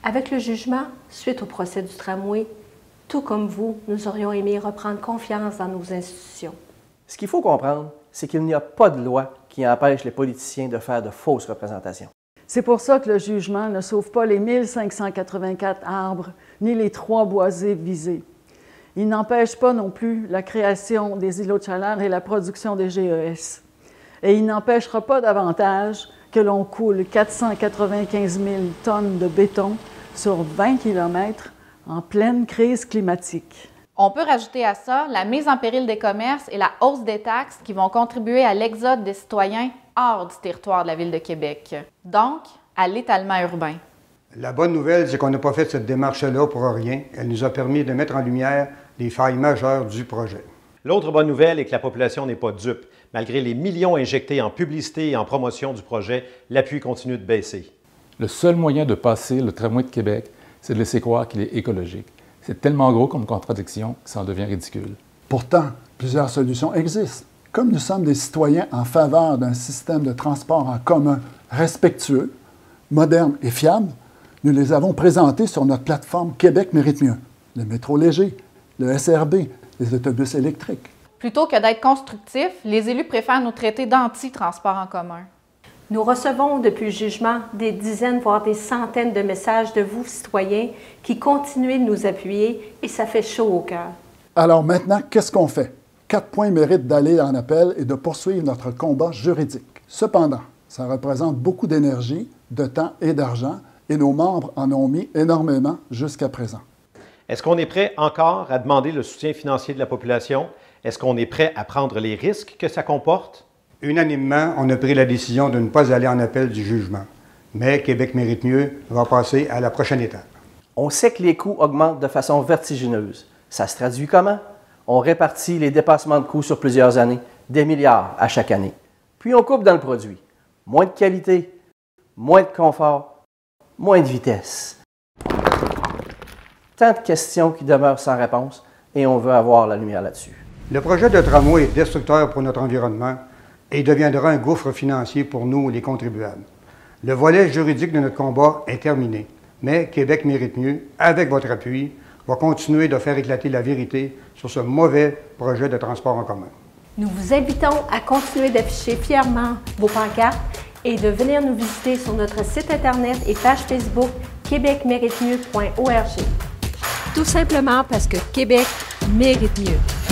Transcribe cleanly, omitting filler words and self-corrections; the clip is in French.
Avec le jugement, suite au procès du tramway, tout comme vous, nous aurions aimé reprendre confiance dans nos institutions. Ce qu'il faut comprendre, c'est qu'il n'y a pas de loi qui empêche les politiciens de faire de fausses représentations. C'est pour ça que le jugement ne sauve pas les 1584 arbres ni les 3 boisés visés. Il n'empêche pas non plus la création des îlots de chaleur et la production des GES. Et il n'empêchera pas davantage que l'on coule 495 000 tonnes de béton sur 20 km en pleine crise climatique. On peut rajouter à ça la mise en péril des commerces et la hausse des taxes qui vont contribuer à l'exode des citoyens hors du territoire de la Ville de Québec, donc à l'étalement urbain. La bonne nouvelle, c'est qu'on n'a pas fait cette démarche-là pour rien. Elle nous a permis de mettre en lumière les failles majeures du projet. L'autre bonne nouvelle est que la population n'est pas dupe. Malgré les millions injectés en publicité et en promotion du projet, l'appui continue de baisser. Le seul moyen de passer le tramway de Québec, c'est de laisser croire qu'il est écologique. C'est tellement gros comme contradiction que ça en devient ridicule. Pourtant, plusieurs solutions existent. Comme nous sommes des citoyens en faveur d'un système de transport en commun respectueux, moderne et fiable, nous les avons présentées sur notre plateforme Québec mérite mieux. Le métro léger, le SRB, les autobus électriques. Plutôt que d'être constructifs, les élus préfèrent nous traiter d'anti-transport en commun. Nous recevons depuis le jugement des dizaines, voire des centaines de messages de vous, citoyens, qui continuez de nous appuyer et ça fait chaud au cœur. Alors maintenant, qu'est-ce qu'on fait? 4 points méritent d'aller en appel et de poursuivre notre combat juridique. Cependant, ça représente beaucoup d'énergie, de temps et d'argent et nos membres en ont mis énormément jusqu'à présent. Est-ce qu'on est prêt encore à demander le soutien financier de la population? Est-ce qu'on est prêt à prendre les risques que ça comporte? Unanimement, on a pris la décision de ne pas aller en appel du jugement. Mais Québec mérite mieux va passer à la prochaine étape. On sait que les coûts augmentent de façon vertigineuse. Ça se traduit comment? On répartit les dépassements de coûts sur plusieurs années, des milliards à chaque année. Puis on coupe dans le produit. Moins de qualité, moins de confort, moins de vitesse. Tant de questions qui demeurent sans réponse et on veut avoir la lumière là-dessus. Le projet de tramway est destructeur pour notre environnement et deviendra un gouffre financier pour nous, les contribuables. Le volet juridique de notre combat est terminé, mais Québec mérite mieux, avec votre appui, va continuer de faire éclater la vérité sur ce mauvais projet de transport en commun. Nous vous invitons à continuer d'afficher fièrement vos pancartes et de venir nous visiter sur notre site Internet et page Facebook québecméritemieux.org. Tout simplement parce que Québec mérite mieux.